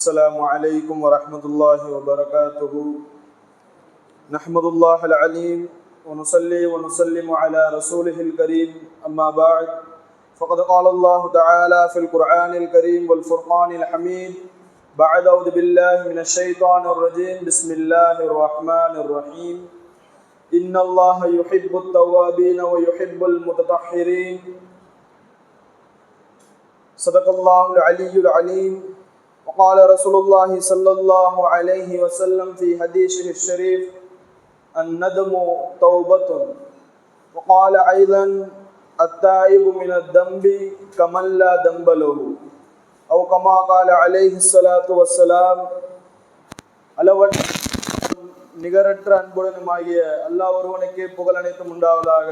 السلام عليكم ورحمة الله وبركاته. نحمد الله العليم ونصلي ونسلم على رسوله الكريم. أما بعد فقد قال الله تعالى في القرآن الكريم والفرقان الحميد بعد أعوذ بالله من الشيطان الرجيم بسم الله الرحمن الرحيم. إن الله يحب التوابين ويحب المتطهرين. صدق الله العلي العليم. وقال رسول الله صلى الله عليه وسلم في حديثه الشريف الندم توبة. وقال أيضا التائب من الذنب كمن لا ذنب له أو كما قال عليه الصلاة والسلام. அளவற்ற நிகரற்ற அன்புடனுமாகிய அல்லாஹ் ஒருவனுக்கே புகழ் அனைத்தும் உண்டாவதாக.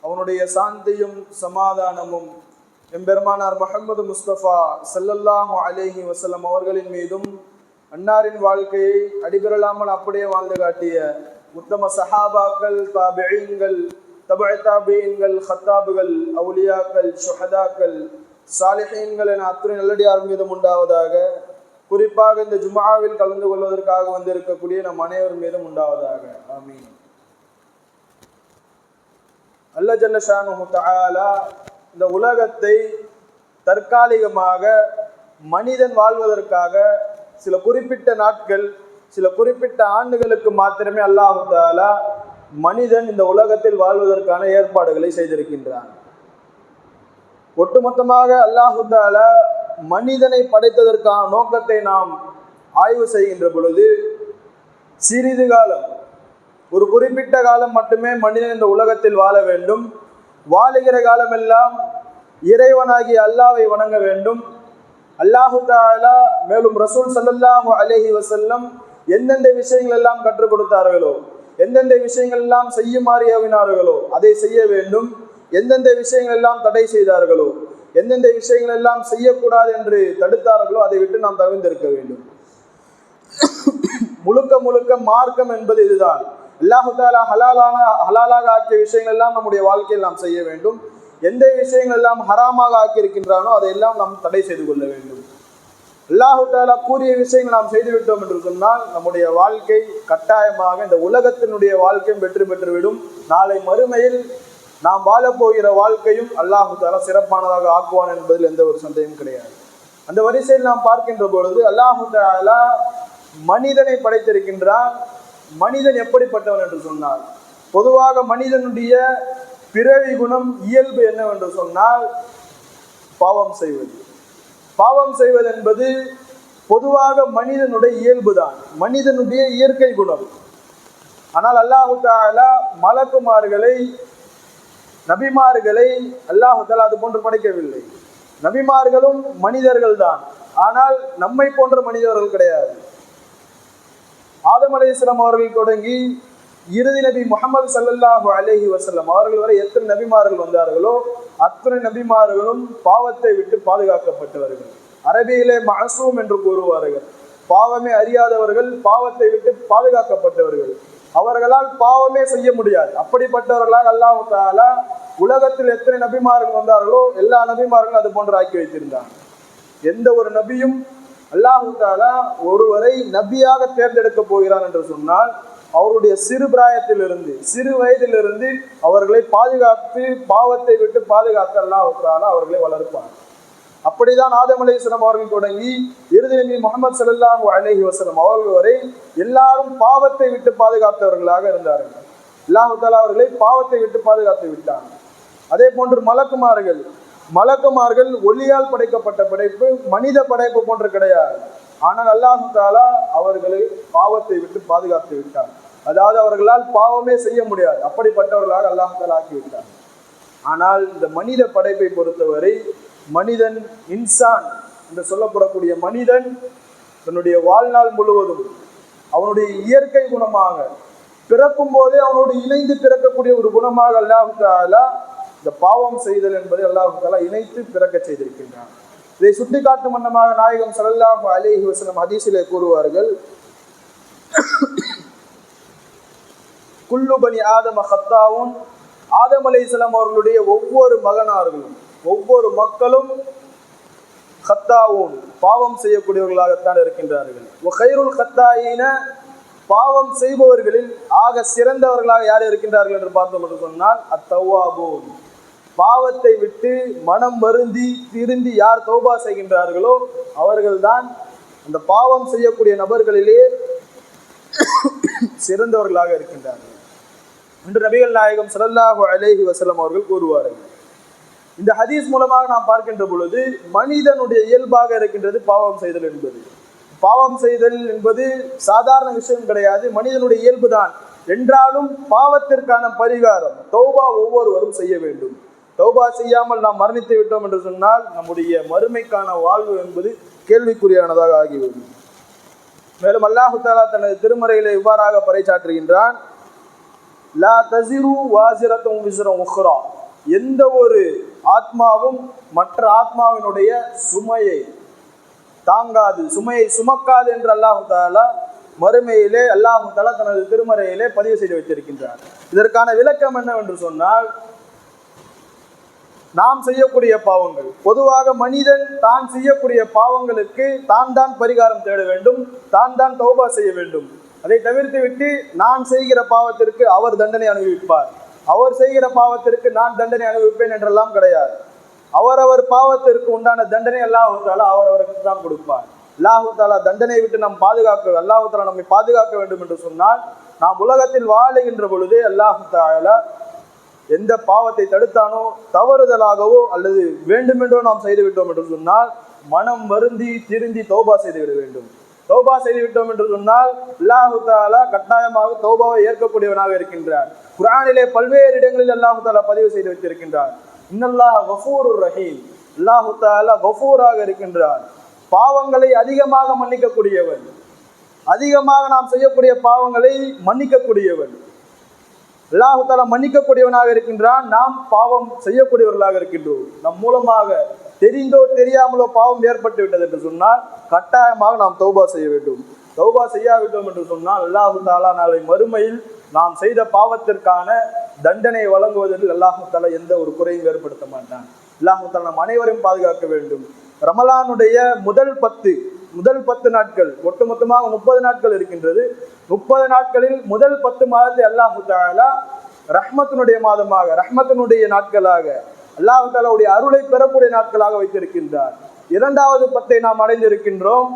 அவனுடைய சாந்தியும் சமாதானமும் எம்பெருமானார் முஹம்மது முஸ்தபா ஸல்லல்லாஹு அலைஹி வஸல்லம் அவர்களின் மீதும் அன்னாரின் வாழ்க்கையை அடிபெறலாமல் அப்படியே வாழ்ந்து காட்டிய உத்தம சஹாபாக்கள், தாபிஈன்கள், தபஅ தாபிஈன்கள், ஹத்தாபுகள், அவுலியாக்கள், ஷுஹதாக்கள், சாலிஹீன்கள் என அத்துணை நல்லடியார் மீதும் உண்டாவதாக. குறிப்பாக இந்த ஜும்ஆவில் கலந்து கொள்வதற்காக வந்திருக்கக்கூடிய நம் அனைவர் மீதும் உண்டாவதாக. ஆமீன். அல்லாஹ் ஜல்ல ஷானுஹு தஆலா இந்த உலகத்தை தற்காலிகமாக மனிதன் வாழ்வதற்காக சில குறிப்பிட்ட நாட்கள், சில குறிப்பிட்ட ஆண்டுகளுக்கு மாத்திரமே அல்லாஹ் தஆலா மனிதன் இந்த உலகத்தில் வாழ்வதற்கான ஏற்பாடுகளை செய்திருக்கின்றான். ஒட்டுமொத்தமாக அல்லாஹ் தஆலா மனிதனை படைத்ததற்கான நோக்கத்தை நாம் ஆய்வு செய்கின்ற பொழுது சிறிது காலம், ஒரு குறிப்பிட்ட காலம் மட்டுமே மனிதன் இந்த உலகத்தில் வாழ வேண்டும். வாழுகிற காலமெல்லாம் இறைவனாகிய அல்லாஹ்வை வணங்க வேண்டும். அல்லாஹு தஆலா மேலும் ரசூல் ஸல்லல்லாஹு அலைஹி வஸல்லம் எந்தெந்த விஷயங்கள் எல்லாம் கற்றுக் கொடுத்தார்களோ, எந்தெந்த விஷயங்கள் எல்லாம் செய்யுமாறு ஏவினார்களோ அதை செய்ய வேண்டும். எந்தெந்த விஷயங்கள் எல்லாம் தடை செய்தார்களோ, எந்தெந்த விஷயங்கள் எல்லாம் செய்யக்கூடாது என்று தடுத்தார்களோ அதை விட்டு நாம் தவிர்த்திருக்க வேண்டும். முழுக்க முழுக்க மார்க்கம் என்பது இதுதான். அல்லாஹு தஆலா ஹலாலாக ஆக்கிய விஷயங்கள் எல்லாம் நம்முடைய வாழ்க்கையில் நாம் செய்ய வேண்டும். எந்த விஷயங்கள் எல்லாம் ஹராமாக ஆக்கியிருக்கின்றானோ அதையெல்லாம் நாம் தடை செய்து கொள்ள வேண்டும். அல்லாஹு தஆலா கூறிய விஷயங்கள் நாம் செய்துவிட்டோம் என்று சொன்னால் நம்முடைய வாழ்க்கை கட்டாயமாக இந்த உலகத்தினுடைய வாழ்க்கையும் வெற்றி பெற்றுவிடும். நாளை மறுமையில் நாம் வாழப்போகிற வாழ்க்கையும் அல்லாஹு தஆலா சிறப்பானதாக ஆக்குவான் என்பதில் எந்த ஒரு சந்தேகமும் கிடையாது. அந்த வரிசையில் நாம் பார்க்கின்ற பொழுது அல்லாஹு தஆலா மனிதனை படைத்திருக்கின்றான். மனிதன் எப்படிப்பட்டவன் என்று சொன்னால், பொதுவாக மனிதனுடைய பிறவி குணம், இயல்பு என்னவென்று சொன்னால் பாவம் செய்வது. பாவம் செய்வது என்பது பொதுவாக மனிதனுடைய இயல்பு தான், மனிதனுடைய இயற்கை குணம். ஆனால் அல்லாஹு தஆலா மலக்குமார்களை, நபிமார்களை அல்லாஹு தஆலா அது போன்று படைக்கவில்லை. நபிமார்களும் மனிதர்கள் தான், ஆனால் நம்மை போன்ற மனிதர்கள் கிடையாது. ஆதம் அலைஹிஸ்ஸலாம் அவர்கள் தொடங்கி இறுதி நபி முஹம்மது ஸல்லல்லாஹு அலைஹி வஸல்லம் அவர்கள் வரை எத்தனை நபிமார்கள் வந்தார்களோ அத்தனை நபிமார்களும் பாவத்தை விட்டு பாதுகாக்கப்பட்டவர்கள். அரபியிலே மஅசூம் என்று கூறுவார்கள். பாவமே அறியாதவர்கள், பாவத்தை விட்டு பாதுகாக்கப்பட்டவர்கள். அவர்களால் பாவமே செய்ய முடியாது. அப்படிப்பட்டவர்களால் அல்லாஹ் தஆலா உலகத்தில் எத்தனை நபிமார்கள் வந்தார்களோ எல்லா நபிமார்களும் அது போன்று ஆக்கி வைத்திருந்தார். எந்த ஒரு நபியும் அல்லாஹ் தஆலா ஒருவரை நபியாக தேர்ந்தெடுக்க போகிறான் என்று சொன்னால் அவருடைய சிறு பிராயத்திலிருந்து, சிறு வயதிலிருந்து அவர்களை பாதுகாத்து, பாவத்தை விட்டு பாதுகாத்து அல்லாஹ் தஆலா அவர்களை வளர்ப்பார். அப்படிதான் ஆதம் அலைஹிஸ்ஸலாம் அவர்கள் தொடங்கி இறுதி நபி முஹம்மது ஸல்லல்லாஹு அலைஹி வஸல்லம் அவர்கள் வரை எல்லாரும் பாவத்தை விட்டு பாதுகாத்தவர்களாக இருந்தார்கள். அல்லாஹ் தஆலா அவர்களை பாவத்தை விட்டு பாதுகாத்து விட்டார். அதே போன்று மலக்குமார்கள் ஒளியால் படைக்கப்பட்ட படைப்பு, மனித படைப்பு போன்று கிடையாது. ஆனால் அல்லாஹ் தஆலா அவர்களை பாவத்தை விட்டு பாதுகாத்து விட்டார். அதாவது அவர்களால் பாவமே செய்ய முடியாது, அப்படிப்பட்டவர்களாக அல்லாஹ் தஆலா ஆக்கி விட்டார். ஆனால் இந்த மனித படைப்பை பொறுத்தவரை மனிதன், இன்சான் என்று சொல்லப்படக்கூடிய மனிதன் தன்னுடைய வாழ்நாள் முழுவதும் அவனுடைய இயற்கை குணமாக பிறக்கும் போதே அவனோடு இணைந்து பிறக்கக்கூடிய ஒரு குணமாக அல்லாஹ் தஆலா இந்த பாவம் செய்தல் என்பதை அல்லாஹ் தஆலா இணைத்து பிறக்க செய்திருக்கின்றான். இதை சுட்டிக்காட்டும் வண்ணமாக நாயகம் ஸல்லல்லாஹு அலைஹி வஸல்லம் ஹதீஸிலே கூறுவார்கள், குல்லு பனி ஆதம ஹத்தாவுன். ஆதம் அலைஹிஸ்ஸலாம் அவர்களுடைய ஒவ்வொரு மகனார்களும், ஒவ்வொரு மக்களும் கத்தாவூன் பாவம் செய்யக்கூடியவர்களாகத்தான் இருக்கின்றார்கள். வகைருல் கத்தாயின பாவம் செய்பவர்களில் ஆக சிறந்தவர்களாக யார் இருக்கின்றார்கள் என்று பார்த்தோம் என்று சொன்னால் அத்தவ்வாபூன் பாவத்தை விட்டு மனம் வருந்தி திருந்தி யார் தௌபா செய்கின்றார்களோ அவர்கள்தான் அந்த பாவம் செய்யக்கூடிய நபர்களிலே சிறந்தவர்களாக இருக்கின்றார்கள் என்று நபிகள் நாயகம் ஸல்லல்லாஹு அலைஹி வஸல்லம் அவர்கள் கூறுவார்கள். இந்த ஹதீஸ் மூலமாக நாம் பார்க்கின்ற பொழுது மனிதனுடைய இயல்பாக இருக்கின்றது பாவம் செய்தல் என்பது. பாவம் செய்தல் என்பது சாதாரண விஷயம் கிடையாது, மனிதனுடைய இயல்பு தான். என்றாலும் பாவத்திற்கான பரிகாரம் தௌபா ஒவ்வொருவரும் செய்ய வேண்டும். தௌபா செய்யாமல் நாம் மரணித்து விட்டோம் என்று சொன்னால் நம்முடைய மறுமைக்கான வாழ்வு என்பது கேள்விக்குறியானதாக ஆகிவிடும். மேலும் அல்லாஹு தஆலா தனது திருமறையிலே இவ்வாறாக பறைசாற்றுகின்றான், லா தஸிரு வாஸிரத்துன் விஸ்ர உக்ரா எந்த ஒரு ஆத்மாவும் மற்ற ஆத்மாவினுடைய சுமையை தாங்காது, சுமையை சுமக்காது என்று அல்லாஹு தஆலா மறுமையிலே அல்லாஹு தஆலா தனது திருமறையிலே பதிவு செய்து வைத்திருக்கின்றார். இதற்கான விளக்கம் என்னவென்று சொன்னால், நாம் செய்யக்கூடிய பாவங்கள் பொதுவாக மனிதன் தான் செய்யக்கூடிய பாவங்களுக்கு தான் தான் பரிகாரம் தேட வேண்டும், தான் தான் தௌபா செய்ய வேண்டும். அதை தவிர்த்து விட்டு நான் செய்கிற பாவத்திற்கு அவர் தண்டனை அனுபவிப்பார், அவர் செய்கிற பாவத்திற்கு நான் தண்டனை அனுபவிப்பேன் என்றெல்லாம் கிடையாது. அவரவர் பாவத்திற்கு உண்டான தண்டனை அல்லாஹு தஆலா அவரவருக்கு தான் கொடுப்பார். அல்லாஹு தஆலா தண்டனை விட்டு நாம் அல்லாஹு தஆலா நம்மை பாதுகாக்க வேண்டும் என்று சொன்னால், நாம் உலகத்தில் வாழுகின்ற பொழுதே அல்லாஹு தஆலா எந்த பாவத்தை தடுத்தானோ தவறுதலாகவோ அல்லது வேண்டுமென்றோ நாம் செய்துவிட்டோம் என்று சொன்னால் மனம் வருந்தி திருந்தி தௌபா செய்துவிட வேண்டும். தௌபா செய்துவிட்டோம் என்று சொன்னால் அல்லாஹு தஆலா கட்டாயமாக தௌபாவை ஏற்கக்கூடியவனாக இருக்கின்றார். குர்ஆனிலே பல்வேறு இடங்களில் அல்லாஹு தஆலா பதிவு செய்து வைத்திருக்கின்றார். இன்னல்லாஹ கஃபூருர் ரஹீம், அல்லாஹு தஆலா கஃபூராக இருக்கின்றார், பாவங்களை அதிகமாக மன்னிக்கக்கூடியவன், அதிகமாக நாம் செய்யக்கூடிய பாவங்களை மன்னிக்கக்கூடியவன். அல்லாஹு தஆலா மன்னிக்கக்கூடியவனாக இருக்கின்றான், நாம் பாவம் செய்யக்கூடியவர்களாக இருக்கின்றோம். நம் மூலமாக தெரிந்தோ தெரியாமலோ பாவம் ஏற்பட்டு விட்டது என்று சொன்னால் கட்டாயமாக நாம் தௌபா செய்ய வேண்டும். தௌபா செய்யாவிட்டோம் என்று சொன்னால் அல்லாஹு தஆலா நாளை மறுமையில் நாம் செய்த பாவத்திற்கான தண்டனை வழங்குவதில் அல்லாஹு தஆலா எந்த ஒரு குறையும் ஏற்படுத்த மாட்டான். அல்லாஹு தஆலா நம் அனைவரையும் பாதுகாக்க வேண்டும். ரமலானுடைய முதல் 10 நாட்கள், ஒட்டுமொத்தமாக 30 நாட்கள் இருக்கின்றது. 30 நாட்களில் முதல் 10 மாதத்தை அல்லாஹு தஆலா ரஹ்மத்தினுடைய மாதமாக, ரஹ்மத்தினுடைய நாட்களாக, அல்லாஹு தஆலாவுடைய அருளை பெறக்கூடிய நாட்களாக வைத்திருக்கின்றார். 2வது 10 நாம் அடைந்திருக்கின்றோம்.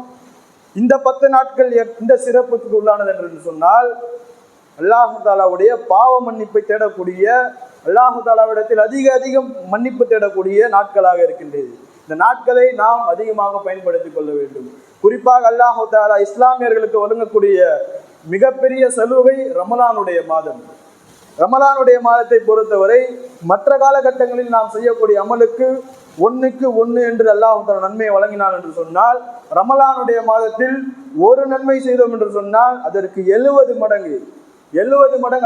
இந்த 10 நாட்கள் இந்த சிறப்புக்கு உள்ளானது என்று சொன்னால் அல்லாஹு தஆலாவுடைய பாவ மன்னிப்பை தேடக்கூடிய, அல்லாஹு தஆலாவிடத்தில் அதிகம் மன்னிப்பு தேடக்கூடிய நாட்களாக இருக்கின்றது. இந்த நாட்களை நாம் அதிகமாக பயன்படுத்திக் கொள்ள வேண்டும். குறிப்பாக அல்லாஹு தஆலா இஸ்லாமியர்களுக்கு வழங்கக்கூடிய மிகப்பெரிய சலுகை ரமலானுடைய மாதம். ரமலானுடைய மாதத்தை பொறுத்தவரை மற்ற காலகட்டங்களில் நாம் செய்யக்கூடிய அமலுக்கு 1க்கு 1 என்று அல்லாஹ் தஆலா நன்மையை வழங்கினான் என்று சொன்னால், ரமலானுடைய மாதத்தில் ஒரு நன்மை செய்தோம் என்று சொன்னால் அதற்கு 70 மடங்கு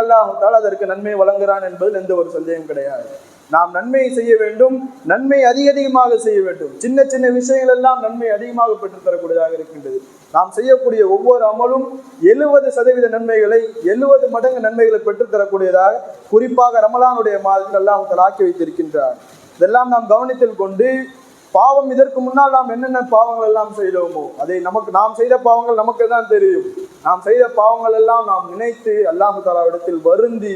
அல்லாஹ் தஆலா அதற்கு நன்மை வழங்குகிறான் என்பதில் எந்த ஒரு சந்தேகம் கிடையாது. நாம் நன்மையை செய்ய வேண்டும், நன்மை அதிகமாக செய்ய வேண்டும். சின்ன சின்ன விஷயங்கள் எல்லாம் நன்மை அதிகமாக பெற்றுத்தரக்கூடியதாக இருக்கின்றது. நாம் செய்யக்கூடிய ஒவ்வொரு அமலும் 70% நன்மைகளை, 70 மடங்கு நன்மைகளை பெற்றுத்தரக்கூடியதாக குறிப்பாக ரமலானுடைய மாதத்தில் அல்லாஹ் தஆலா ஆக்கி வைத்திருக்கின்றார். இதெல்லாம் நாம் கவனத்தில் கொண்டு, பாவம் இதற்கு முன்னால் நாம் என்னென்ன பாவங்கள் எல்லாம் செய்தோமோ அதை நாம் செய்த பாவங்கள் நமக்கு தான் தெரியும். நாம் செய்த பாவங்கள் எல்லாம் நாம் நினைத்து அல்லாஹ் தஆலாவிடத்தில் வருந்தி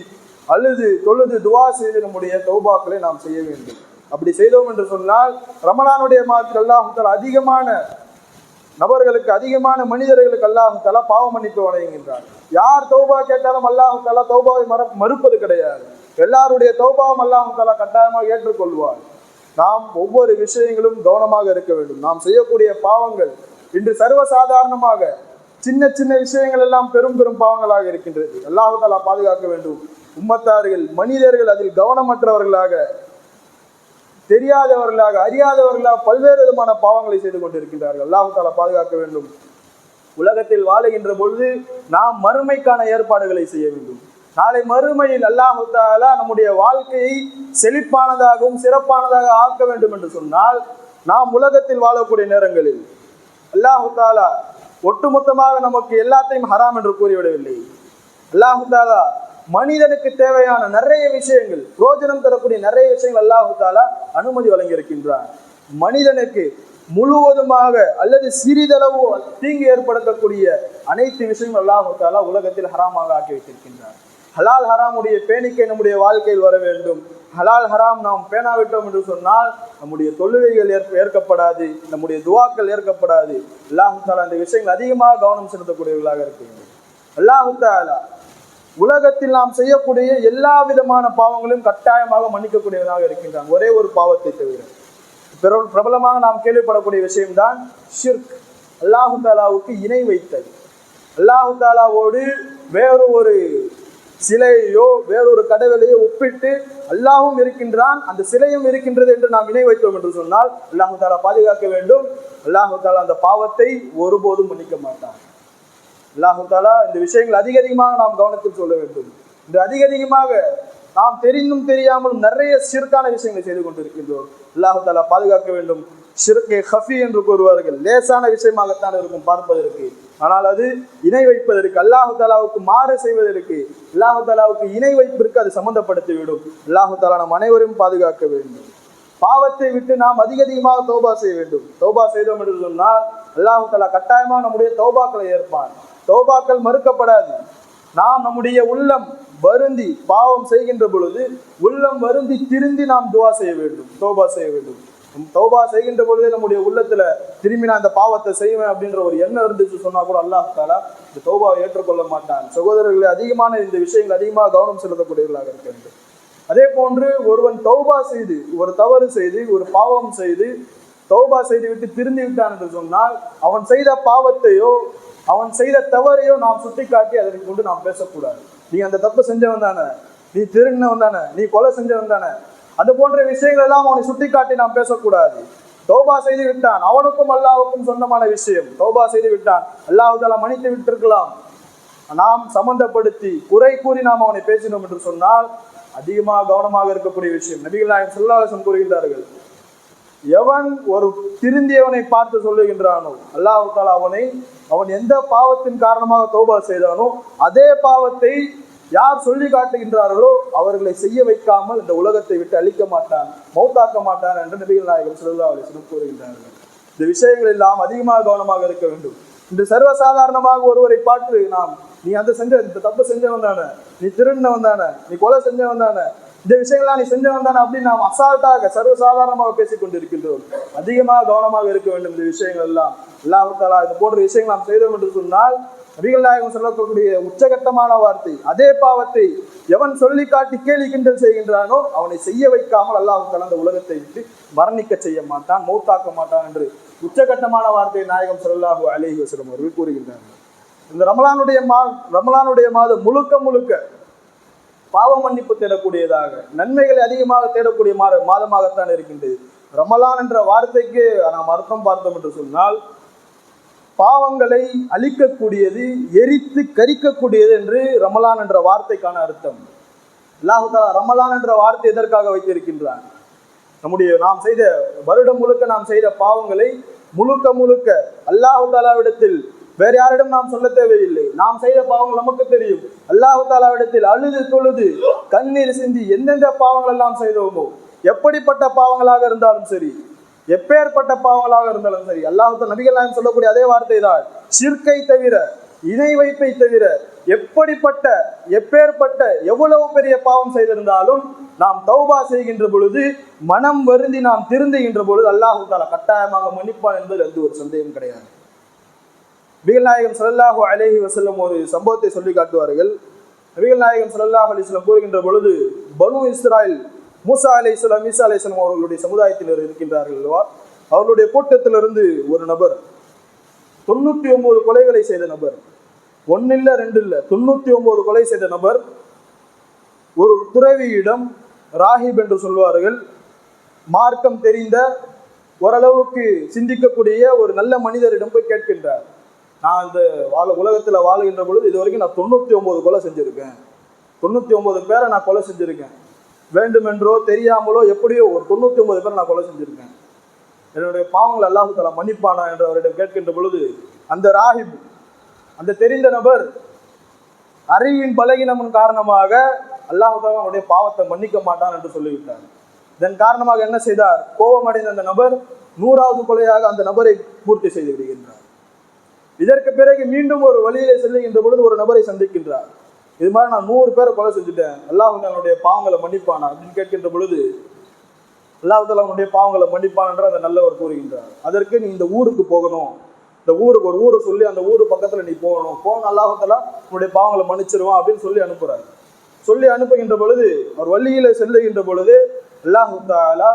அழுது தொழுது துவா செய்து நம்முடைய தௌபாக்களை நாம் செய்ய வேண்டும். அப்படி செய்தோம் என்று சொன்னால் ரமலானுடைய மாதத்தில் அல்லாஹ் தஆலா அதிகமான நபர்களுக்கு, அதிகமான மனிதர்களுக்கு அல்லாஹ் தஆலா பாவ மன்னிப்பு வழங்குகின்றார். யார் தௌபா கேட்டாலும் அல்லாஹ் தஆலா தௌபாவை மறுப்பது கிடையாது. எல்லாருடைய தௌபாவும் அல்லாஹ் தஆலா கட்டாயமாக ஏற்றுக்கொள்வார். நாம் ஒவ்வொரு விஷயங்களும் கவனமாக இருக்க வேண்டும். நாம் செய்யக்கூடிய பாவங்கள் இன்று சர்வசாதாரணமாக சின்ன சின்ன விஷயங்கள் எல்லாம் பெரும் பாவங்களாக இருக்கின்றது. அல்லாஹ் தஆலா பாதுகாக்க வேண்டும். உம்மத்தார்கள், மனிதர்கள் அதில் கவனமற்றவர்களாக, தெரியாதவர்களாக, அறியாதவர்களாக பல்வேறு விதமான பாவங்களை செய்து கொண்டிருக்கின்றார்கள். அல்லாஹ் தஆலா பாதுகாக்க வேண்டும். உலகத்தில் வாழுகின்ற பொழுது நாம் மறுமைக்கான ஏற்பாடுகளை செய்ய வேண்டும். நாளை மறுமையில் அல்லாஹ் தஆலா நம்முடைய வாழ்க்கையை செழிப்பானதாகவும் சிறப்பானதாக ஆக்க வேண்டும் என்று சொன்னால், நாம் உலகத்தில் வாழக்கூடிய நேரங்களில் அல்லாஹ் தஆலா ஒட்டுமொத்தமாக நமக்கு எல்லாத்தையும் ஹராம் என்று கூறிவிடவில்லை. அல்லாஹ் தஆலா மனிதனுக்கு தேவையான நிறைய விஷயங்கள், பிரயோஜனம் தரக்கூடிய நிறைய விஷயங்கள் அல்லாஹ் தஆலா அனுமதி வழங்கி இருக்கின்றார். மனிதனுக்கு முழுவதுமாக அல்லது சிறிதளவு தீங்கு ஏற்படுத்தக்கூடிய அனைத்து விஷயங்களும் அல்லாஹ் தஆலா உலகத்தில் ஹராமாக ஆக்கி வைத்திருக்கின்றார். ஹலால் ஹராமுடைய பேணிக்கை நம்முடைய வாழ்க்கையில் வர வேண்டும். ஹலால் ஹராம் நாம் பேணாவிட்டோம் என்று சொன்னால் நம்முடைய தொழுகைகள் ஏற்கப்படாது, நம்முடைய துவாக்கள் ஏற்கப்படாது. அல்லாஹ் தஆலா அந்த விஷயங்கள் அதிகமாக கவனம் செலுத்தக்கூடியவர்களாக இருக்கிறது. அல்லாஹ் தஆலா உலகத்தில் நாம் செய்யக்கூடிய எல்லா விதமான பாவங்களையும் கட்டாயமாக மன்னிக்கக்கூடியவராக இருக்கின்றான், ஒரே ஒரு பாவத்தை தவிர. பிரபலமாக நாம் கேள்விப்படக்கூடிய விஷயம்தான் ஷிர்க், அல்லாஹு தாலாவுக்கு இணை வைத்தல். அல்லாஹு தாலாவோடு வேறு ஒரு சிலையோ வேறொரு கடவுளையோ ஒப்பிட்டு அல்லாஹும் இருக்கின்றான், அந்த சிலையும் இருக்கின்றது என்று நாம் இணை வைத்தோம் என்று சொன்னால் அல்லாஹு தாலா பாதுகாக்க வேண்டும். அல்லாஹு தாலா அந்த பாவத்தை ஒருபோதும் மன்னிக்க மாட்டான். அல்லாஹு தாலா இந்த விஷயங்கள் அதிகமாக நாம் கவனத்தில் சொல்ல வேண்டும். இந்த அதிகமாக நாம் தெரிந்தும் தெரியாமலும் நிறைய ஷிர்கான விஷயங்களை செய்து கொண்டிருக்கின்றோம். அல்லாஹு தாலா பாதுகாக்க வேண்டும். ஷிர்கே ஹஃபி என்று கூறுவார்கள், லேசான விஷயமாகத்தான் இருக்கும் பார்ப்பதற்கு, ஆனால் அது இணை வைப்பதற்கு, அல்லாஹு தாலாவுக்கு மாறு செய்வதற்கு, அல்லாஹு தாலாவுக்கு இணை வைப்பிற்கு அது சம்பந்தப்படுத்திவிடும். அல்லாஹு தாலா நம் அனைவரையும் பாதுகாக்க வேண்டும். பாவத்தை விட்டு நாம் அதிகமாக தௌபா செய்ய வேண்டும். தௌபா செய்தோம் என்று சொன்னால் அல்லாஹு தாலா கட்டாயமாக நம்முடைய தௌபாக்களை ஏற்பான். தௌபாக்கள் மறுக்கப்படாது. நாம் நம்முடைய உள்ளம் வருந்தி பாவம் செய்கின்ற பொழுது உள்ளம் வருந்தி திருந்தி நாம் துவா செய்ய வேண்டும், தௌபா செய்ய வேண்டும். தௌபா செய்கின்ற பொழுதே நம்முடைய உள்ளத்துல திரும்பி நான் இந்த பாவத்தை செய்வேன் அப்படின்ற ஒரு எண்ணம் இருந்துச்சு சொன்னா கூட அல்லாஹ் தாலா இந்த தௌபாவை ஏற்றுக்கொள்ள மாட்டான். சகோதரர்களை அதிகமான இந்த விஷயங்கள் அதிகமாக கவனம் செலுத்தக்கூடியவர்களாக இருக்க வேண்டும். அதே போன்று ஒருவன் தௌபா செய்து ஒரு தவறு செய்து ஒரு பாவம் செய்து தௌபா செய்து விட்டு திருந்தி விட்டான் என்று சொன்னால் அவன் செய்த பாவத்தையோ அவன் செய்த தவறையோ நாம் சுட்டிக்காட்டி அதனை கொண்டு நாம் பேசக்கூடாது. நீ அந்த தப்பு செஞ்சவன் தானே, நீ திருடினவன் தானே, நீ கொலை செஞ்சவன் தானே, அது போன்ற விஷயங்கள் எல்லாம் அவனை சுட்டிக்காட்டி நாம் பேசக்கூடாது. தௌபா செய்து விட்டான், அவனுக்கும் அல்லாஹ்வுக்கும் சொந்தமான விஷயம். தௌபா செய்து விட்டான், அல்லாஹ் தஆலா மன்னித்து விட்டிருக்கலாம். நாம் சம்பந்தப்படுத்தி குறை கூறி நாம் அவனை பேசினோம் என்று சொன்னால் அதிகமாக கவனமாக இருக்கக்கூடிய விஷயம். நபிகள் நாயகம் ஸல்லல்லாஹு அலைஹி வஸல்லம் கூறுகின்றார்கள், எவன் ஒரு திருந்தியவனை பார்த்து சொல்லுகின்றானோ அல்லாஹ் தஆலா அவன் எந்த பாவத்தின் காரணமாக தௌபா செய்தானோ அதே பாவத்தை யார் சொல்லி காட்டுகின்றார்களோ அவர்களை செய்ய வைக்காமல் இந்த உலகத்தை விட்டு அழிக்க மாட்டான், மௌத்தாக்க மாட்டான் என்று நபிகள் நாயகம் ஸல்லல்லாஹு அலைஹி வஸல்லம் கூறுகின்றார்கள். இந்த விஷயங்கள் எல்லாம் அதிகமாக கவனமாக இருக்க வேண்டும். இன்று சர்வசாதாரணமாக ஒருவரை பார்த்து நாம் நீ அந்த இந்த தப்பு செஞ்சவன் தானே, நீ திருடினவன் தானே, நீ கொலை செஞ்சவன் தானே, இந்த விஷயங்கள்லாம் நீ செஞ்சவன் தானே அப்படின்னு நாம் அசால்ட்டாக சர்வசாதாரணமாக பேசிக் கொண்டிருக்கின்றோம். அதிகமாக கவனமாக இருக்க வேண்டும். இந்த விஷயங்கள் எல்லாம் அல்லாஹ் தஆலா இது போன்ற விஷயங்கள் நாம் செய்தோம் என்று சொன்னால் நபிகள் நாயகம் சொல்லக்கூடிய உச்சகட்டமான வார்த்தை, அதே பாவத்தை எவன் சொல்லி காட்டி கேலி கிண்டல் செய்கின்றானோ அவனை செய்ய வைக்காமல் அல்லாஹ் தஆலா அந்த உலகத்தை விட்டு மரணிக்க செய்ய மாட்டான், மௌத்தாக்க மாட்டான் என்று உச்சகட்டமான வார்த்தையை நாயகம் ஸல்லல்லாஹு அலைஹி வஸல்லம் அவர்கள் கூறுகின்றார்கள். இந்த ரமலானுடைய மாதம் முழுக்க பாவ மன்னிப்பு தேடக்கூடியதாக, நன்மைகளை அதிகமாக தேடக்கூடிய மாதமாகத்தான் இருக்கின்றது. ரமலான் என்ற வார்த்தைக்கு நாம் அர்த்தம் பார்த்தோம் என்று சொன்னால் பாவங்களை அழிக்கக்கூடியது, எரித்து கரிக்கக்கூடியது என்று ரமலான் என்ற வார்த்தைக்கான அர்த்தம். அல்லாஹ் தஆலா ரமலான் என்ற வார்த்தை எதற்காக வைத்திருக்கின்றான்? நாம் செய்த வருடம் முழுக்க நாம் செய்த பாவங்களை முழுக்க அல்லாஹ் தஆலாவிடத்தில் வேற யாரிடம் நாம் சொல்ல தேவையில்லை. நாம் செய்த பாவங்கள் நமக்கு தெரியும். அல்லாஹ் தஆலாவிடத்தில் அழுது தொழுது கண்ணீர் சிந்தி எந்தெந்த பாவங்கள் எல்லாம் செய்தோமோ, எப்படிப்பட்ட பாவங்களாக இருந்தாலும் சரி, எப்பேற்பட்ட பாவங்களாக இருந்தாலும் சரி, அல்லாஹ் தஆலா நபிகள் நாயகம் சொல்லக்கூடிய அதே வார்த்தை தான், ஷிர்கை தவிர, இணை வைப்பை தவிர எப்பேற்பட்ட எவ்வளவு பெரிய பாவம் செய்திருந்தாலும் நாம் தௌபா செய்கின்ற பொழுது, மனம் வருந்தி நாம் திருந்துகின்ற பொழுது அல்லாஹ் தஆலா கட்டாயமாக மன்னிப்பான் என்பது எந்த ஒரு சந்தேகம் கிடையாது. நபிகள் நாயகம் ஸல்லல்லாஹு அலைஹி வஸல்லம் ஒரு சம்பவத்தை சொல்லி காட்டுவார்கள். நபிகள் நாயகம் ஸல்லல்லாஹு அலைஹி வஸல்லம் கூறுகின்ற பொழுது, பனு இஸ்ராயில் மூசா அலைஹிஸ்ஸலாம் ஈசா அலைஹிஸ்ஸலாம் அவர்களுடைய சமுதாயத்தினர் இருக்கின்றார்கள் அல்லவா, அவர்களுடைய கூட்டத்திலிருந்து ஒரு நபர் 99 கொலைகளை செய்த நபர், 1 இல்ல 2 இல்ல 99 கொலை செய்த நபர் ஒரு துறவியிடம், ராஹிப் என்று சொல்வார்கள், மார்க்கம் தெரிந்த ஓரளவுக்கு சிந்திக்கக்கூடிய ஒரு நல்ல மனிதரிடம் போய் கேட்கின்றார், நான் இந்த உலகத்தில் வாழுகின்ற பொழுது இது வரைக்கும் நான் 99 கொலை செஞ்சுருக்கேன், 99 பேரை நான் கொலை செஞ்சுருக்கேன், வேண்டுமென்றோ தெரியாமலோ எப்படியோ ஒரு 99 பேரை நான் கொலை செஞ்சுருக்கேன், என்னுடைய பாவங்கள் அல்லாஹ் தஆலா மன்னிப்பானா என்று அவரிடம் கேட்கின்ற பொழுது அந்த ராஹிப், அந்த தெரிந்த நபர் அறிவின் பலகீனமின் காரணமாக அல்லாஹ் தஆலா அவருடைய பாவத்தை மன்னிக்க மாட்டான் என்று சொல்லிவிட்டார். இதன் காரணமாக என்ன செய்தார்? கோபமடைந்த அந்த நபர் 100வது கொலையாக அந்த நபரை பூர்த்தி செய்து விடுகின்றார். இதற்கு பிறகு மீண்டும் ஒரு வழியிலே செல்லுகின்ற பொழுது ஒரு நபரை சந்திக்கின்றார். இது மாதிரி நான் 100 பேரை கொலை செஞ்சுட்டேன், அல்லாஹ் என்னுடைய பாவங்களை மன்னிப்பானா அப்படின்னு கேட்கின்ற பொழுது அல்லாஹ் தஆலா அவனுடைய பாவங்களை மன்னிப்பான் என்று அந்த நல்லவர் கூறுகின்றார். அதற்கு நீ இந்த ஊருக்கு போகணும், இந்த ஊருக்கு ஒரு ஊரை சொல்லி அந்த ஊரு பக்கத்துல நீ போகணும், போன அல்லாஹ் தஆலா உன்னுடைய பாவங்களை மன்னிச்சிருவான் அப்படின்னு சொல்லி அனுப்புறாரு. சொல்லி அனுப்புகின்ற பொழுது அவர் வழியில செல்லுகின்ற பொழுது அல்லாஹ் தஆலா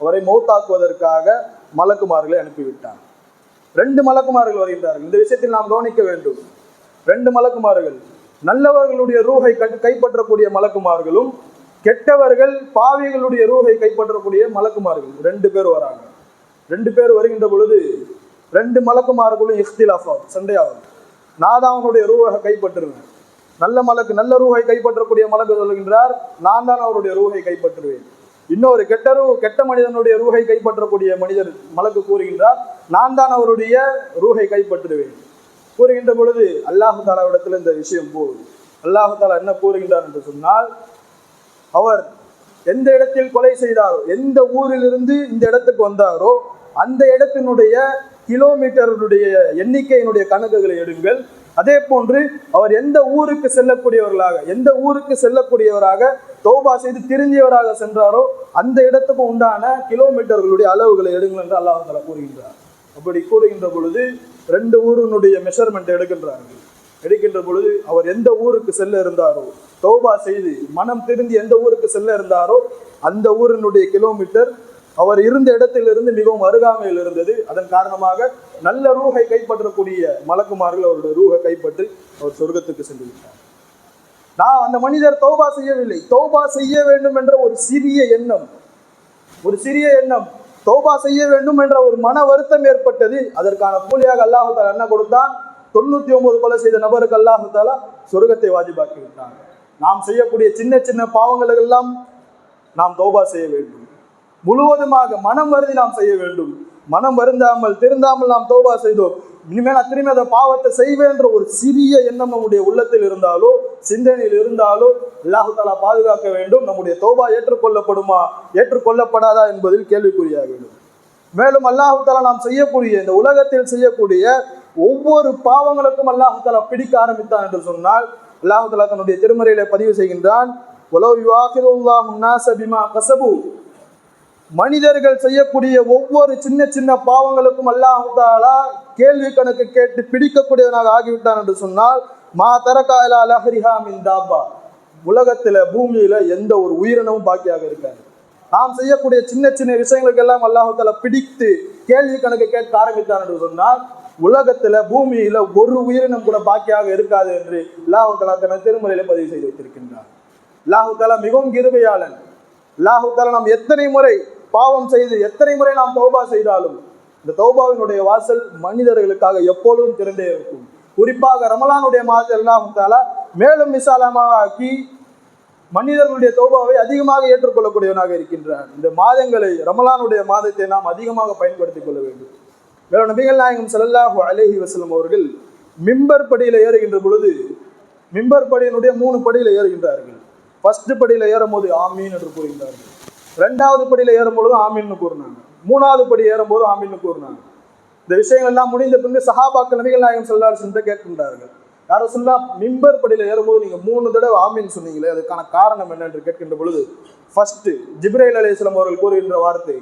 அவரை மௌத்தாக்குவதற்காக மலக்குமார்களை அனுப்பிவிட்டார். 2 மலக்குமார்கள் வருகின்றார்கள். இந்த விஷயத்தில் நாம் கவனிக்க வேண்டும். 2 மலக்குமார்கள், நல்லவர்களுடைய ரூஹை கைப்பற்றக்கூடிய மலக்குமார்களும் கெட்டவர்கள் பாவிகளுடைய ரூஹை கைப்பற்றக்கூடிய மலக்குமார்கள் 2 பேர் வராங்க. 2 பேர் வருகின்ற பொழுது 2 மலக்குமார்களும் இஃப்திலாஃப் சண்டையாகும். நான் தான் அவனுடைய ரூஹை கைப்பற்றுவேன். நல்ல ரூஹை கைப்பற்றக்கூடிய மலக்கு சொல்கின்றார், நான் தான் அவருடைய ரூஹை கைப்பற்றுவேன். இன்னொரு கெட்ட மனிதனுடைய ரூஹை கைப்பற்றக்கூடிய மலக்கு கூறுகின்றார், நான் தான் அவருடைய ரூஹை கைப்பற்றுவேன். கூறுகின்ற பொழுது அல்லாஹு தஆலாவிடத்தில் இந்த விஷயம் போகுது. அல்லாஹு தஆலா என்ன கூறுகின்றார் என்று சொன்னால், அவர் எந்த இடத்தில் கொலை செய்தாரோ, எந்த ஊரிலிருந்து இந்த இடத்துக்கு வந்தாரோ அந்த இடத்தினுடைய கிலோமீட்டருடைய எண்ணிக்கையினுடைய கணக்குகளை எடுங்கள். அதே போன்று அவர் எந்த ஊருக்கு செல்லக்கூடியவராக தௌபா செய்து திரும்பியவராக சென்றாரோ அந்த இடத்துக்கு உண்டான கிலோமீட்டர்களுடைய அளவுகளை எடுங்கள் என்று அல்லாஹ் தஆலா கூறுகின்றார். அப்படி கூறுகின்ற பொழுது 2 ஊரினுடைய மெஷர்மெண்ட் எடுக்கின்ற பொழுது அவர் எந்த ஊருக்கு செல்ல இருந்தாரோ, தௌபா செய்து மனம் திருந்தி எந்த ஊருக்கு செல்ல இருந்தாரோ அந்த ஊரினுடைய கிலோமீட்டர் அவர் இருந்த இடத்திலிருந்து மிகவும் அருகாமையில் இருந்தது. அதன் காரணமாக நல்ல ரூஹை கைப்பற்றக்கூடிய மலக்குமார்கள் அவருடைய ரூஹை கைப்பற்றி அவர் சொர்க்கத்துக்கு சென்று விட்டார். நான் அந்த மனிதர் தௌபா செய்யவில்லை, தௌபா செய்ய வேண்டும் என்ற ஒரு சிறிய எண்ணம் தௌபா செய்ய வேண்டும் என்ற ஒரு மன வருத்தம் ஏற்பட்டது. அதற்கான கூலியாக அல்லாஹ் தஆலா என்ன கொடுத்தான்? 99 கொலை செய்த நபருக்கு அல்லாஹ் தஆலா சொர்க்கத்தை வாஜிபாக்கி விட்டான். நாம் செய்யக்கூடிய சின்ன பாவங்களுக்கு எல்லாம் நாம் தௌபா செய்ய வேண்டும். முழுவதுமாக மனம் வருந்தி நாம் செய்ய வேண்டும். மனம் திருந்தாமல் நாம் தௌபா செய்தோம், இனிமேல் நான் திரும்பி அந்த பாவத்தை செய்வேன் என்ற ஒரு சிறிய எண்ணம் நம்முடைய உள்ளத்தில் இருந்தாலோ சிந்தனையில் இருந்தாலோ அல்லாஹ் தஆலா பாதுகாக்க வேண்டும். நம்முடைய தௌபா ஏற்றுக்கொள்ளப்படுமா ஏற்றுக்கொள்ளப்படாதா என்பதில் கேள்விக்குறியாக வேண்டும். மேலும் அல்லாஹ் தஆலா நாம் செய்யக்கூடிய இந்த உலகத்தில் செய்யக்கூடிய ஒவ்வொரு பாவங்களுக்கும் அல்லாஹ் தஆலா பிடிக்க ஆரம்பித்தான் என்று சொன்னால் அல்லாஹ் தஆலா தன்னுடைய திருமறையிலே பதிவு செய்கின்றான், வலவ் யுஆகிதுல்லாஹு ன்னாஸ பிமா கஸபு, மனிதர்கள் செய்யக்கூடிய ஒவ்வொரு சின்ன பாவங்களுக்கும் அல்லாஹ் தஆலா கேள்வி கணக்கு கேட்டு பிடிக்கக்கூடியவனாக ஆகிவிட்டான் என்று சொன்னால் மா தரக அலா லஹ்ரிஹா மின் தாபா, உலகத்துல பூமியில எந்த ஒரு உயிரினமும் பாக்கியாக இருக்காது. நாம் செய்யக்கூடிய சின்ன விஷயங்களுக்கு எல்லாம் அல்லாஹ் தஆலா பிடித்து கேள்வி கணக்கு கேட்க ஆரம்பித்தான் என்று சொன்னால் உலகத்துல பூமியில ஒரு உயிரினம் கூட பாக்கியாக இருக்காது என்று அல்லாஹ் தஆலா தன் திருமறையில பதிவு செய்து வைத்திருக்கின்றார். அல்லாஹ் தஆலா மிகவும் கிருபையாளன். அல்லாஹ் தஆலா நாம் எத்தனை முறை பாவம் செய்து எத்தனை முறை நாம் தௌபா செய்தாலும் இந்த தௌபாவினுடைய வாசல் மனிதர்களுக்காக எப்பொழுதும் திறந்தே இருக்கும். குறிப்பாக ரமலானுடைய மாதத்தில் அல்லாஹ் தஆலா மேலும் விசாலமாக ஆக்கி மனிதர்களுடைய தௌபாவை அதிகமாக ஏற்றுக்கொள்ளக்கூடியவனாக இருக்கின்றார். இந்த மாதங்களை, ரமலானுடைய மாதத்தை நாம் அதிகமாக பயன்படுத்திக் கொள்ள வேண்டும். மேலும் நபிகள் நாயகம் ஸல்லல்லாஹு அலைஹி வஸல்லம் அவர்கள் மிம்பர் படியில ஏறுகின்ற பொழுது மிம்பர் படியினுடைய 3 படியில ஏறுகின்றார்கள். ஃபர்ஸ்ட் படியில ஏறும் போது ஆமீன் என்று கூறுகின்றார்கள். 2வது படியில ஏறும் பொழுது ஆமீன்னு கூறினாங்க. 3வது படி ஏறும் போது ஆமீன்னு கூறினாங்க. இந்த விஷயங்கள் எல்லாம் முடிந்த பின்பு சஹாபாக்கள் நபிகள் நாயகம் ஸல்லல்லாஹு அலைஹி வஸல்லம் கேட்கின்றார்கள், யார் ரசூலுல்லாஹ், மிம்பர் படியில ஏறும்போது நீங்க 3 தடவை ஆமீன் சொன்னீங்களே, அதுக்கான காரணம் என்ன என்று கேட்கின்ற பொழுது ஃபர்ஸ்ட் ஜிப்ரீல் அலைஹிஸ்ஸலாம் அவர்கள் கூறுகின்ற வார்த்தை,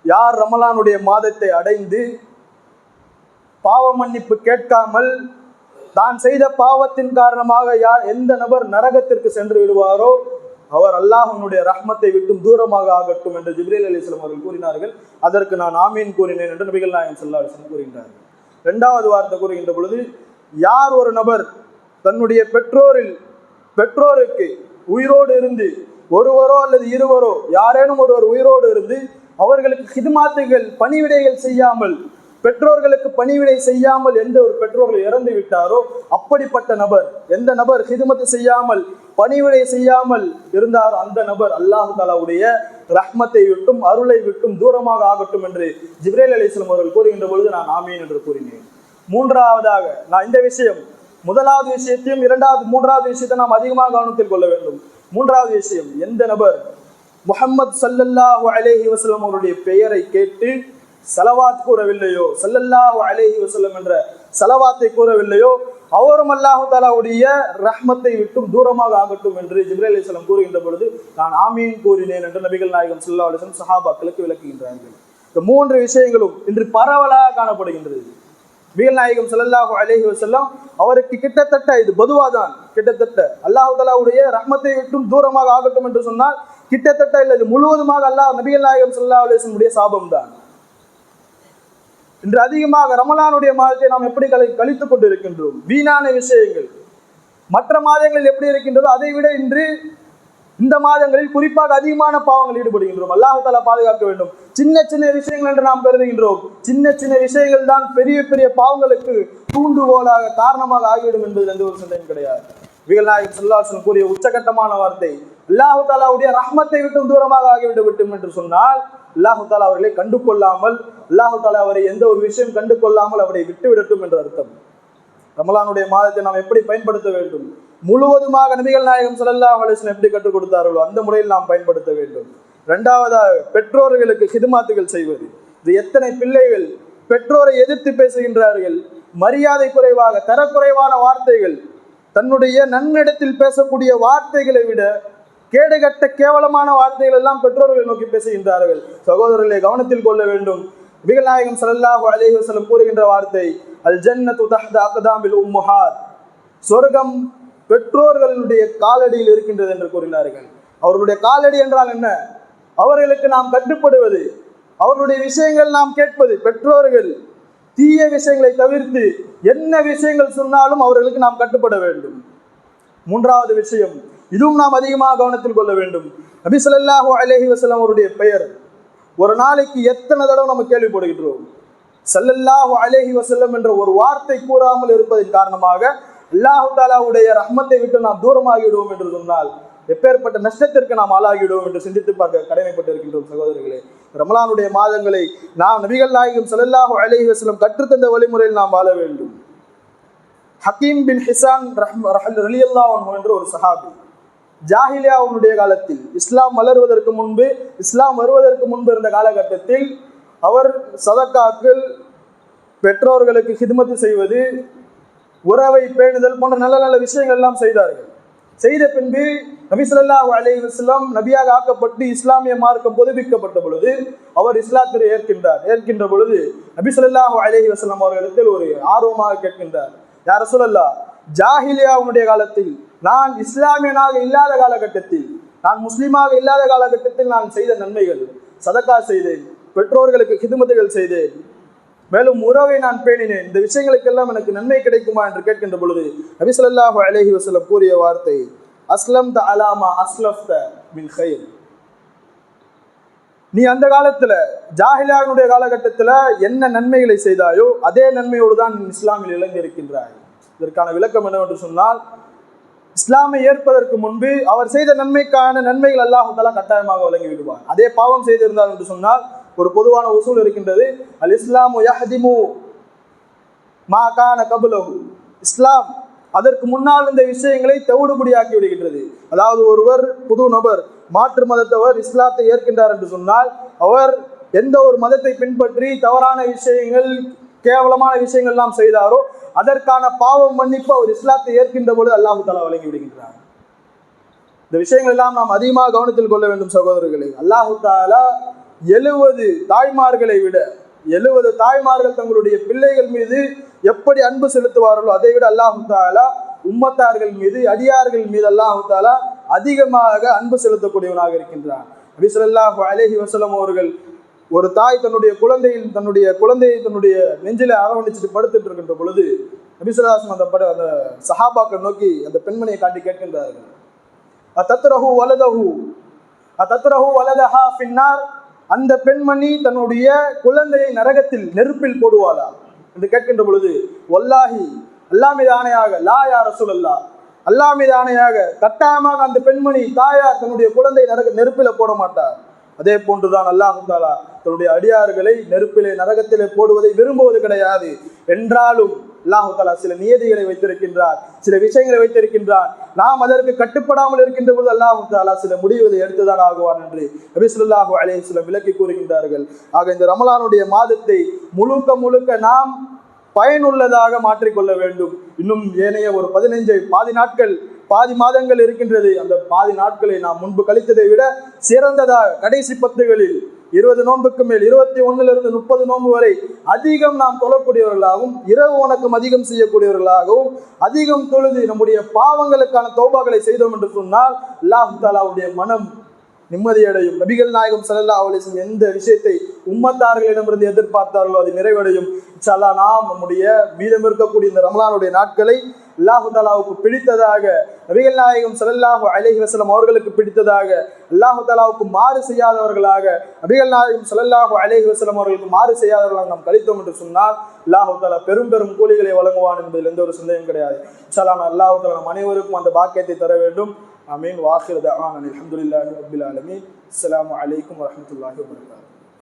யார் ரமலானுடைய மாதத்தை அடைந்து பாவ மன்னிப்பு கேட்காமல் தான் செய்த பாவத்தின் காரணமாக எந்த நபர் நரகத்திற்கு சென்று விடுவாரோ அவர் அல்லாஹ்வுடைய ரஹ்மத்தை விட்டும் தூரமாக ஆகட்டும் என்று ஜிப்ரீல் அலைஹிஸ்ஸலாம் அவர்கள் கூறினார்கள். அதற்கு நான் ஆமீன் கூறினேன் என்று நபிகள் நாயகம் ஸல்லல்லாஹு அலைஹி வஸல்லம் கூறுகின்றார்கள். 2வது வார்த்தை கூறுகின்ற பொழுது, யார் ஒரு நபர் தன்னுடைய பெற்றோருக்கு உயிரோடு இருந்து ஒருவரோ அல்லது இருவரோ யாரேனும் ஒருவர் உயிரோடு இருந்து அவர்களுக்கு ஹிதுமாத்துகள் பணிவிடைகள் செய்யாமல், பெற்றோர்களுக்கு பணிவிடை செய்யாமல் எந்த ஒரு பெற்றோர்கள் இறந்து விட்டாரோ அப்படிப்பட்ட நபர், எந்த நபர் ஹிதுமத்து செய்யாமல் பணிவிடை செய்யாமல் இருந்தார் அந்த நபர் அல்லாஹ் தஆலாவுடைய ரஹ்மத்தை விட்டும் அருளை விட்டும் தூரமாக ஆகட்டும் என்று ஜிப்ரீல் அலைஹிஸ்ஸலாம் அவர்கள் கூறுகின்ற பொழுது நான் ஆமீன் என்று கூறினேன். 3வதாக நான் இந்த விஷயம், முதலாவது விஷயத்தையும் 2வது 3வது விஷயத்தை நாம் அதிகமாக கவனத்தில் கொள்ள வேண்டும். மூன்றாவது விஷயம், எந்த நபர் முஹம்மது ஸல்லல்லாஹு அலைஹி வஸல்லம் அவருடைய பெயரை கேட்டு ஸலவாத் கூறவில்லையோ, ஸல்லல்லாஹு அலைஹி வஸல்லம் என்ற ஸலவாத்தை கூறவில்லையோ, அவரும் அல்லாஹு தஆலாவுடைய ரஹ்மத்தை விட்டும் தூரமாக ஆகட்டும் என்று ஜிப்ரீல் அலைஹிஸ்ஸலாம் கூறுகின்ற பொழுது நான் ஆமீன் கூறினேன் என்று நபிகள் நாயகம் ஸல்லல்லாஹு அலைஹி வஸல்லம் சஹாபாக்களுக்கு விளக்குகின்றார்கள். இந்த மூன்று விஷயங்களும் இன்று பரவலாக காணப்படுகின்றது. நபிகள் நாயகம் ஸல்லல்லாஹு அலைஹி வஸல்லம் அவருக்கு கிட்டத்தட்ட இது பொதுவாதான், கிட்டத்தட்ட அல்லாஹு தஆலாவுடைய ரஹ்மத்தை விட்டும் தூரமாக ஆகட்டும் என்று சொன்னால் கிட்டத்தட்ட இல்லை, இது முழுவதுமாக நபிகள் நாயகம் ஸல்லல்லாஹு அலைஹி வஸல்லம் சாபம் தான். இன்று அதிகமாக ரமலானுடைய மாதத்தை நாம் எப்படி கழித்துக் கொண்டிருக்கின்றோம்? வீணான விஷயங்கள். மற்ற மாதங்களில் எப்படி இருக்கின்றதோ அதை விட இன்று இந்த மாதங்களில் குறிப்பாக அதிகமான பாவங்கள் ஈடுபடுகின்றோம். அல்லாஹ் தஆலா பாதுகாக்க வேண்டும். சின்ன சின்ன விஷயங்கள் என்று நாம் கருதுகின்றோம். சின்ன சின்ன விஷயங்கள் தான் பெரிய பெரிய பாவங்களுக்கு தூண்டுகோலாக காரணமாக ஆகிவிடும் என்பதில் எந்த ஒரு சந்தேகம் கிடையாது. நபிகள் நாயகம் ஸல்லல்லாஹு அலைஹி வஸல்லம் கூறிய உச்சகட்டமான வார்த்தை, அல்லாஹ் தஆலாவுடைய ரஹ்மத்தை விட்டும் தூரமாக ஆகிவிடும் என்று சொன்னால் அல்லாஹ் தஆலா அவர்களை கண்டு கொள்ளாமல், அல்லாஹ் தஆலா அவரை எந்த ஒரு விஷயம் கண்டு கொள்ளாமல் அவரை விட்டு விடட்டும் என்ற அர்த்தம். ரமலானுடைய மாதத்தை நாம் எப்படி பயன்படுத்த வேண்டும்? முழுவதுமாக நபிகள் நாயகம் ஸல்லல்லாஹு அலைஹி வஸல்லம் எப்படி கற்றுக் கொடுத்தார்களோ அந்த முறையில் நாம் பயன்படுத்த வேண்டும். இரண்டாவதாக, பெற்றோர்களுக்கு ஹிதுமாத்துகள் செய்வது. இது எத்தனை பிள்ளைகள் பெற்றோரை எதிர்த்து பேசுகின்றார்கள், மரியாதை குறைவாக, தரக்குறைவான வார்த்தைகள், தன்னுடைய நன்னிடத்தில் பேசக்கூடிய வார்த்தைகளை விட கேடுகட்ட கேவலமான வார்த்தைகள் எல்லாம் பெற்றோர்களை நோக்கி பேசுகின்றார்கள். சகோதரர்களை கவனத்தில் கொள்ள வேண்டும். நபிகள் நாயகம் ஸல்லல்லாஹு அலைஹி வஸல்லம் கூறுகின்ற வார்த்தை, அல் ஜன்னத்து தஹ்த அக்தாமில் உம்முஹாத், சொர்க்கம் பெற்றோர்களுடைய காலடியில் இருக்கின்றது என்று கூறினார்கள். அவர்களுடைய காலடி என்றால் என்ன? அவர்களுக்கு நாம் கட்டுப்படுவது, அவர்களுடைய விஷயங்கள் நாம் கேட்பது. பெற்றோர்கள் தீய விஷயங்களை தவிர்த்து என்ன விஷயங்கள் சொன்னாலும் அவர்களுக்கு நாம் கட்டுப்பட வேண்டும். மூன்றாவது விஷயம், இதுவும் நாம் அதிகமாக கவனத்தில் கொள்ள வேண்டும். நபி ஸல்லல்லாஹு அலைஹி வஸல்லம் அவருடைய பெயர் ஒரு நாளைக்கு எத்தனை தடவை நம்ம கேள்விப்படுகின்றோம்? ஸல்லல்லாஹு அலைஹி வஸல்லம் என்ற ஒரு வார்த்தை கூறாமல் இருப்பதன் காரணமாக அல்லாஹ் தஆலாவுடைய ரஹ்மத்தை விட்டு நாம் தூரமாகிவிடுவோம் என்று சொன்னால் எப்பேற்பட்ட நஷ்டத்திற்கு நாம் ஆளாகிவிடுவோம் என்று சிந்தித்து பார்க்க கடமைப்பட்டிருக்கின்றோம். சகோதரர்களே, ரமலானுடைய மாதங்களை நாம் நபிகள் நாயகம் ஸல்லல்லாஹு அலைஹி வஸல்லம் கற்றுத்தந்த வழிமுறையில் நாம் வாழ வேண்டும். ஹக்கீம் பின் ஹிசான் ரலியல்லாஹு அன்ஹு என்ற ஒரு சஹாபி, ஜாஹிலியாவுடைய காலத்தில் இஸ்லாம் வருவதற்கு முன்பு இருந்த காலகட்டத்தில் அவர் சதக்காக்கள், பெற்றோர்களுக்கு ஹிதுமத்து செய்வது, உறவை பேணுதல் போன்ற நல்ல நல்ல விஷயங்கள் எல்லாம் செய்தார்கள். செய்த பின்பு நபி ஸல்லல்லாஹு அலைஹி வஸல்லம் நபியாக ஆக்கப்பட்டு இஸ்லாமிய மார்க்கம் புதுப்பிக்கப்பட்ட பொழுது அவர் இஸ்லாத்தை ஏற்கின்ற பொழுது நபி ஸல்லல்லாஹு அலைஹி வஸல்லம் அவர்களிடத்தில் ஒரு ஆர்வமாக கேட்கின்றார், யா ரசூலல்லாஹ், ஜாஹிலியாவுடைய காலத்தில், நான் இஸ்லாமியனாக இல்லாத காலகட்டத்தில், நான் முஸ்லீமாக இல்லாத காலகட்டத்தில் நான் செய்த நன்மைகள், சதக்கா செய்தேன், பெற்றோர்களுக்கு ஹிதுமத்துகள் செய்தேன், மேலும் உறவை நான் பேணினேன், இந்த விஷயங்களுக்கெல்லாம் எனக்கு நன்மை கிடைக்குமா என்று கேட்கின்ற பொழுது நபி ஸல்லல்லாஹு அலைஹி வஸல்லம் கூறிய வார்த்தை, அஸ்லம்த அலாமா அஸ்லஃப்த மின் கைர். நீ அந்த காலத்துல ஜாஹிலியாவுடைய காலகட்டத்தில் என்ன நன்மைகளை செய்தாயோ அதே நன்மையோடு தான் நீ இஸ்லாமில் இழந்து இருக்கின்றாய். இதற்கான விளக்கம் என்னவென்று சொன்னால், இஸ்லாமை ஏற்பதற்கு முன்பு அவர் செய்த நன்மைக்கான நன்மைகள் அல்லாஹ் தஆலா கட்டாயமாக வழங்கி விடுவார். அதே பாவம் செய்திருந்தார் என்று சொன்னால் ஒரு பொதுவான உசூல் இருக்கின்றது, அல் இஸ்லாமு யஹ்திமு மா கான கப்லஹு, இஸ்லாம் அதற்கு முன்னால் இந்த விஷயங்களை தவிடுபடியாக்கி விடுகின்றது. அதாவது ஒருவர் புது நபர் மாற்று மதத்தவர் இஸ்லாத்தை ஏற்கின்றார் என்று சொன்னால் அவர் எந்த ஒரு மதத்தை பின்பற்றி தவறான விஷயங்கள், கேவலமான விஷயங்கள் எல்லாம் செய்தாரோ அதற்கான பாவம் மன்னிப்பு அவர் இஸ்லாத்தை ஏற்கின்ற பொழுது அல்லாஹ் தஆலா வழங்கி விடுகின்றார். இந்த விஷயங்கள் எல்லாம் நாம் அதிகமாக கவனத்தில் கொள்ள வேண்டும் சகோதரர்களே. அல்லாஹ் தஆலா 70 தாய்மார்களை விட 70 தாய்மார்கள் தங்களுடைய பிள்ளைகள் மீது எப்படி அன்பு செலுத்துவார்களோ அதை விட அல்லாஹ் தஆலா உம்மத்தார்கள் மீது, அடியார்கள் மீது அல்லாஹ் தஆலா அதிகமாக அன்பு செலுத்தக்கூடியவனாக இருக்கின்றான். நபி ஸல்லல்லாஹு அலைஹி வஸல்லம் அவர்கள் ஒரு தாய் தன்னுடைய குழந்தையை தன்னுடைய நெஞ்சில அரவணைச்சிட்டு படுத்துட்டு இருக்கின்ற பொழுது நபி ஸல்லல்லாஹு அலைஹி வஸல்லம் அந்த சஹாபாக்கள் நோக்கி அந்த பெண்மணியை காட்டி கேட்கின்றார்கள், அதத்ரஹு வலதஹா ஃபின்னார், அந்த பெண்மணி தன்னுடைய குழந்தையை நரகத்தில் நெருப்பில் போடுவாளா என்று கேட்கின்ற பொழுது, வல்லாஹி, அல்லாஹ் மீது ஆணையாக, லா யா ரசூலல்லாஹ், அல்லாஹ் மீது ஆணையாக கட்டாயமாக அந்த பெண்மணி தாயார் தன்னுடைய குழந்தை நெருப்பில போட மாட்டார். அதே போன்றுதான் அல்லாஹ் தஆலா தன்னுடைய அடியார்களை நெருப்பிலே நரகத்திலே போடுவதை விரும்புவது கிடையாது. என்றாலும் அல்லாஹு தஆலா சில நியதிகளை வைத்திருக்கின்றார், சில விஷயங்களை வைத்திருக்கின்றார். நாம் அதற்கு கட்டுப்படாமல் இருக்கின்ற பொழுது அல்லாஹு தஆலா சில முடிவுகளை எடுத்துதான் ஆகுவான் என்று நபி ஸல்லல்லாஹு அலைஹி வஸல்லம் விளக்கி கூறுகின்றார்கள். ஆக இந்த ரமலானுடைய மாதத்தை முழுக்க முழுக்க நாம் பயனுள்ளதாக மாற்றிக்கொள்ள வேண்டும். இன்னும் ஏனைய ஒரு 15 பாதி நாட்கள், பாதி மாதங்கள் இருக்கின்றது. அந்த பாதி நாட்களை நாம் முன்பு கழித்ததை விட சிறந்ததாக கடைசி 10களில் 20 நோன்புக்கு மேல் 21 30 நோன்பு வரை அதிகம் நாம் தொழக்கூடியவர்களாகவும், இரவு வணக்கம் அதிகம் செய்யக்கூடியவர்களாகவும், அதிகம் தொழுது நம்முடைய பாவங்களுக்கான தௌபாக்களை செய்தோம் என்று சொன்னால் அல்லாஹ் தஆலாவுடைய மனம் நிம்மதியடையும். நபிகள் நாயகம் ஸல்லல்லாஹு அலைஹி வஸல்லம் எந்த விஷயத்தை உம்மத்தார்களிடமிருந்து எதிர்பார்த்தார்களோ அது நிறைவடையும். இன்ஷா அல்லாஹ் நாம் நம்முடைய மீதம் இருக்கக்கூடிய இந்த ரமலானுடைய நாட்களை அல்லாஹ் தஆலாவுக்கு பிடித்ததாக, நபிகள் நாயகம் ஸல்லல்லாஹு அலைஹி வஸல்லம் அவர்களுக்கு பிடித்ததாக, அல்லாஹ் தஆலாவுக்கு மாறு செய்யாதவர்களாக, நபிகள் நாயகம் ஸல்லல்லாஹு அலைஹி வஸல்லம் அவர்களுக்கு மாறு செய்யாதவர்களாக நாம் கழித்தோம் என்று சொன்னால் அல்லாஹ் தஆலா பெரும் பெரும் கூலிகளை வழங்குவான் என்பதில் எந்த ஒரு சந்தேகம் கிடையாது. இன்ஷா அல்லாஹ் அல்லாஹ் தஆலா நம் அனைவருக்கும் அந்த பாக்கியத்தை தர வேண்டும். ஆமீன். வாஹிரு தஅவானா அல்ஹம்துலில்லாஹி ரப்பில் ஆலமீன். அஸ்ஸலாமு அலைக்கும் வரஹ்மத்துல்லாஹி வபரகாத்துஹு.